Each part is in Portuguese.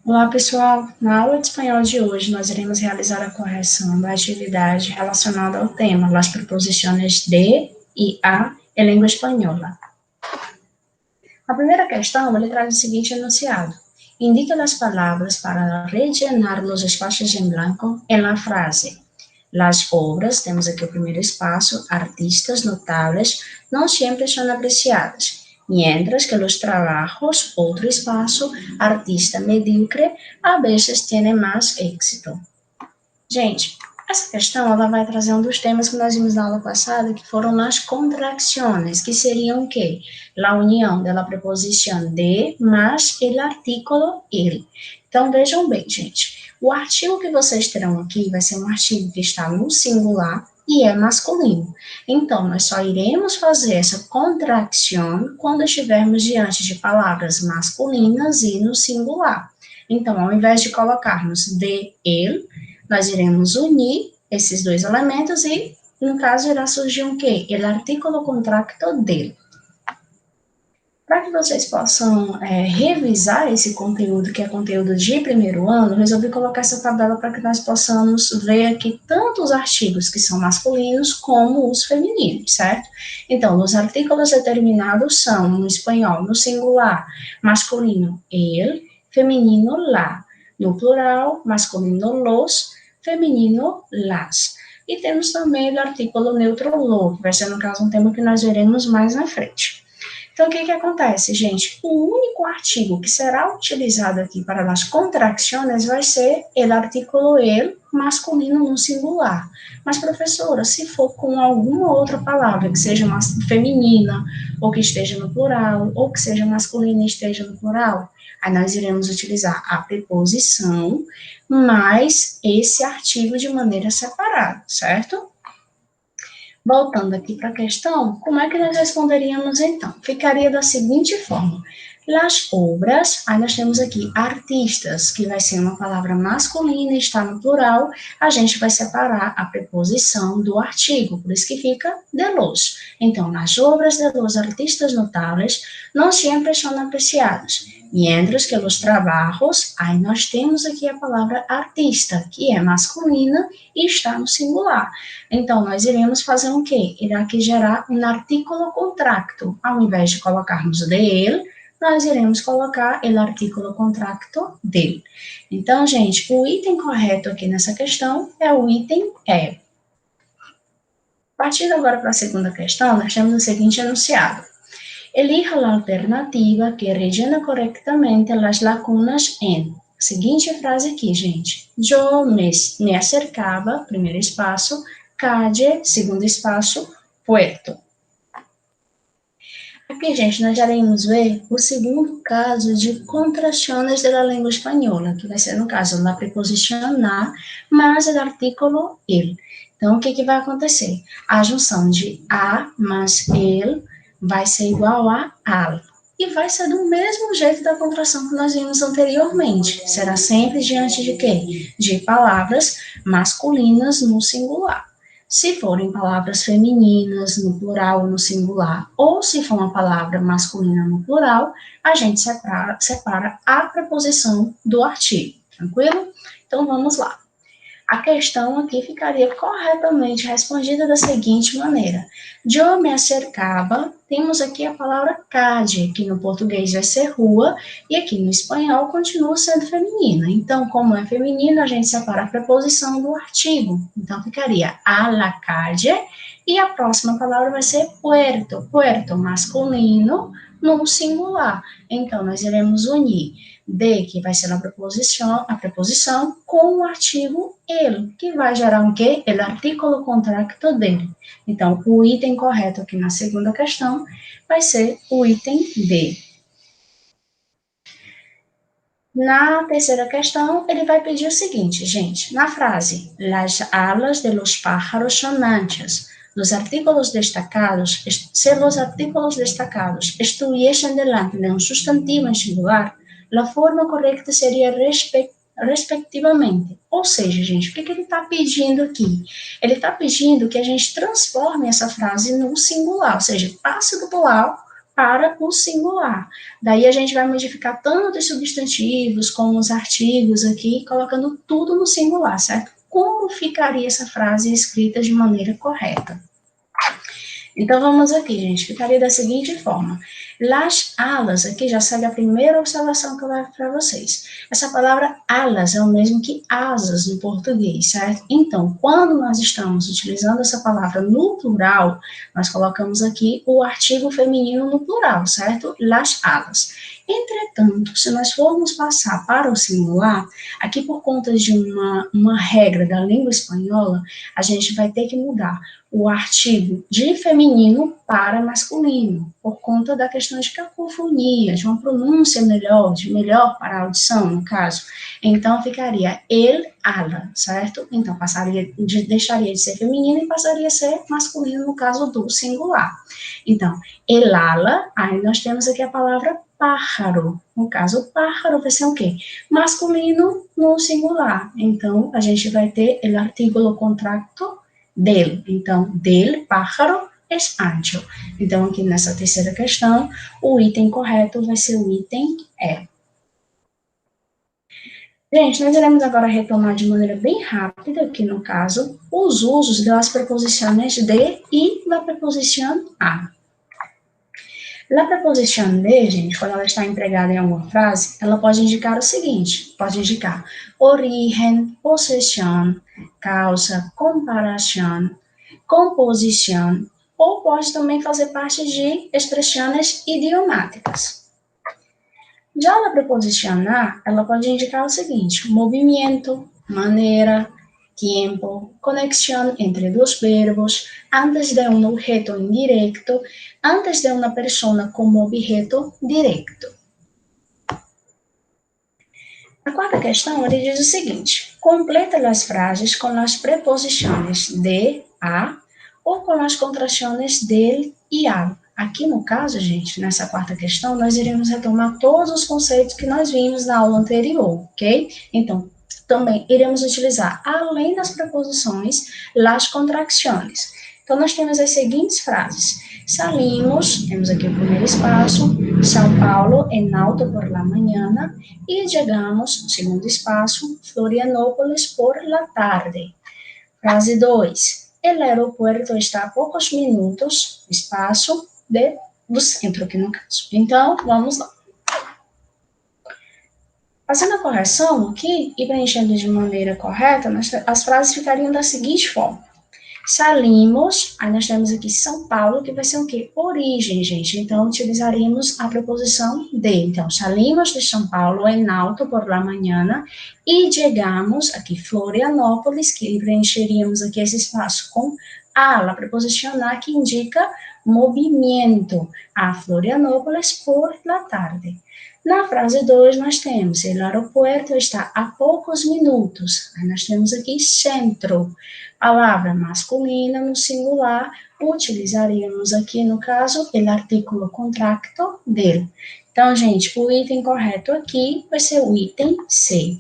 Olá, pessoal. Na aula de espanhol de hoje, nós iremos realizar a correção da atividade relacionada ao tema Las preposiciones de e a em língua espanhola. A primeira questão, ele traz o seguinte enunciado. Indica as palavras para rellenar los espacios en blanco en la frase. Las obras, temos aqui o primeiro espaço, artistas notables, não sempre são apreciadas, mientras que los trabajos, outro espaço, artista medíocre, a veces tiene mais éxito. Gente, essa questão ela vai trazer um dos temas que nós vimos na aula passada, que foram as contracciones, que seriam o quê? La união da preposição de mais el artículo el. Então, vejam bem, gente. O artigo que vocês terão aqui vai ser um artigo que está no singular e é masculino. Então, nós só iremos fazer essa contracção quando estivermos diante de palavras masculinas e no singular. Então, ao invés de colocarmos de ele, nós iremos unir esses dois elementos e, no caso, irá surgir o quê? O artículo contracto dele. Para que vocês possam revisar esse conteúdo, que é conteúdo de primeiro ano, resolvi colocar essa tabela para que nós possamos ver aqui tanto os artigos que são masculinos como os femininos, certo? Então, os artículos determinados são, no espanhol, no singular, masculino, el, feminino, la. No plural, masculino, los, feminino, las. E temos também o artículo neutro lo, que vai ser, no caso, um tema que nós veremos mais na frente. Então, o que acontece, gente? O único artigo que será utilizado aqui para as contracções vai ser o artículo el masculino no singular. Mas, professora, se for com alguma outra palavra que seja feminina, ou que esteja no plural, ou que seja masculina e esteja no plural, aí nós iremos utilizar a preposição mais esse artigo de maneira separada, certo? Voltando aqui para a questão, como é que nós responderíamos então? Ficaria da seguinte forma. Las obras, aí nós temos aqui artistas, que vai ser uma palavra masculina e está no plural, a gente vai separar a preposição do artigo, por isso que fica de los. Então, las obras de los artistas notáveis não sempre são apreciadas, mientras que los trabajos, aí nós temos aqui a palavra artista, que é masculina e está no singular. Então, nós iremos fazer o quê? Irá aqui gerar um artículo contracto. Ao invés de colocarmos de ele, nós iremos colocar o artículo contracto dele. Então, gente, o item correto aqui nessa questão é o item E. Partindo agora para a segunda questão, nós temos o seguinte enunciado. Elija a alternativa que rellena corretamente as lacunas em. Seguinte frase aqui, gente. Eu me acercava, primeiro espaço, calle, segundo espaço, puerto. Aqui, gente, nós já iremos ver o segundo caso de contrações da língua espanhola, que vai ser, no caso, da preposição na, mais o artículo el. Então, o que vai acontecer? A junção de a mais el vai ser igual a al. E vai ser do mesmo jeito da contração que nós vimos anteriormente. Será sempre diante de quê? De palavras masculinas no singular. Se forem palavras femininas no plural ou no singular, ou se for uma palavra masculina no plural, a gente separa a preposição do artigo, tranquilo? Então, vamos lá. A questão aqui ficaria corretamente respondida da seguinte maneira. Eu me acercava, temos aqui a palavra calle, que no português vai ser rua, e aqui no espanhol continua sendo feminina. Então, como é feminino, a gente separa a preposição do artigo. Então, ficaria a la calle, e a próxima palavra vai ser puerto. Puerto masculino no singular. Então, nós iremos unir de, que vai ser a preposição com o artigo el, que vai gerar o quê? O artículo contracto dele. Então, o item correto aqui na segunda questão vai ser o item D. Na terceira questão, ele vai pedir o seguinte, gente, na frase, las alas de los pájaros son anchas, los artículos destacados, se los artículos destacados estuviesen delante de un sustantivo en singular, a forma correta seria respectivamente. Ou seja, gente, o que ele está pedindo aqui? Ele está pedindo que a gente transforme essa frase no singular, ou seja, passe do plural para o singular. Daí a gente vai modificar tanto os substantivos como os artigos aqui, colocando tudo no singular, certo? Como ficaria essa frase escrita de maneira correta? Então, vamos aqui, gente. Ficaria da seguinte forma. Las alas, aqui já segue a primeira observação que eu levo para vocês. Essa palavra alas é o mesmo que asas no português, certo? Então, quando nós estamos utilizando essa palavra no plural, nós colocamos aqui o artigo feminino no plural, certo? Las alas. Entretanto, se nós formos passar para o singular, aqui por conta de uma regra da língua espanhola, a gente vai ter que mudar o artigo de feminino para masculino, por conta da questão de cacofonia, de uma pronúncia melhor, de melhor para a audição, no caso. Então, ficaria el, ala, certo? Então, deixaria de ser feminino e passaria a ser masculino, no caso do singular. Então, el ala, aí nós temos aqui a palavra pájaro. No caso, pájaro vai ser o quê? Masculino no singular. Então, a gente vai ter o artículo contracto del. Então, del pájaro es ancho. Então, aqui nessa terceira questão, o item correto vai ser o item E. Gente, nós iremos agora retomar de maneira bem rápida, aqui no caso, os usos das preposições de e da preposição a. A preposição de, gente, quando ela está empregada em alguma frase, ela pode indicar o seguinte, pode indicar origem, possessão, causa, comparação, composição, ou pode também fazer parte de expressões idiomáticas. Já a preposição a, ela pode indicar o seguinte, movimento, maneira, tempo, conexão entre dois verbos, antes de um objeto indireto, antes de uma persona como objeto direto. A quarta questão, ele diz o seguinte, completa as frases com as preposições de, a, ou com as contrações del e al. Aqui no caso, gente, nessa quarta questão, nós iremos retomar todos os conceitos que nós vimos na aula anterior, ok? Então, também iremos utilizar, além das preposições, as contrações. Então, nós temos as seguintes frases. Salimos, temos aqui o primeiro espaço, São Paulo en auto por la mañana, e chegamos, segundo espaço, Florianópolis por la tarde. Frase 2. El aeropuerto está a poucos minutos, espaço, do centro, aqui no caso. Então, vamos lá. Fazendo a correção aqui e preenchendo de maneira correta, as frases ficariam da seguinte forma. Salimos, aí nós temos aqui São Paulo, que vai ser o quê? Origem, gente. Então, utilizaríamos a preposição de. Então, salimos de São Paulo en auto por la mañana e chegamos aqui Florianópolis, que preencheríamos aqui esse espaço com a preposição a, que indica movimento, a Florianópolis por la tarde. Na frase 2, nós temos, o aeroporto está a poucos minutos. Aí nós temos aqui centro, palavra masculina no singular, utilizaríamos aqui, no caso, o artículo contracto del. Então, gente, o item correto aqui vai ser o item C.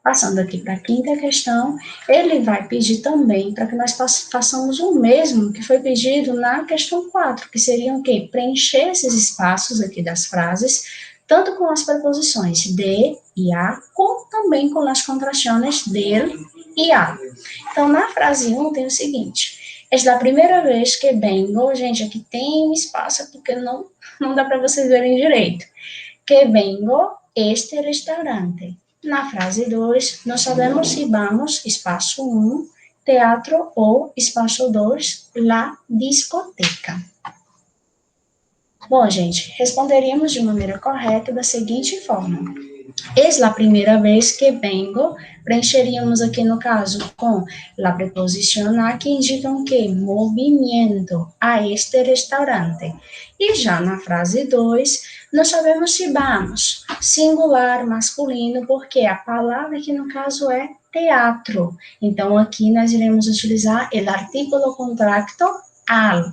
Passando aqui para a quinta questão, ele vai pedir também para que nós façamos o mesmo que foi pedido na questão 4, que seriam o quê? Preencher esses espaços aqui das frases, tanto com as preposições de e a, como também com as contrações del e a. Então, na frase 1 tem o seguinte, é a primeira vez que vengo, gente, aqui tem espaço porque não dá para vocês verem direito, que vengo este restaurante. Na frase 2, não sabemos se vamos, espaço 1, teatro ou, espaço 2, la discoteca. Bom, gente, responderíamos de maneira correta da seguinte forma. Es la primeira vez que vengo, preencheríamos aqui no caso com la preposição a, que indicam que movimento a este restaurante. E já na frase 2, nós sabemos se vamos, singular, masculino, porque a palavra aqui no caso é teatro. Então, aqui nós iremos utilizar o artículo contracto al.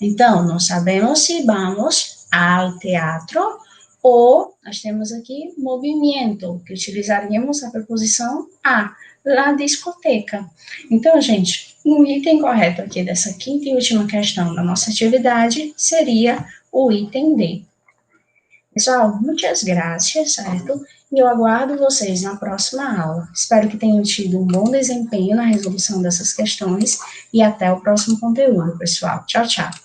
Então, nós sabemos se vamos al teatro Ou nós temos aqui movimento, que utilizaríamos a preposição a, la discoteca. Então, gente, o item correto aqui dessa quinta e última questão da nossa atividade seria o item D. Pessoal, muitas graças, certo? E eu aguardo vocês na próxima aula. Espero que tenham tido um bom desempenho na resolução dessas questões e até o próximo conteúdo, pessoal. Tchau, tchau.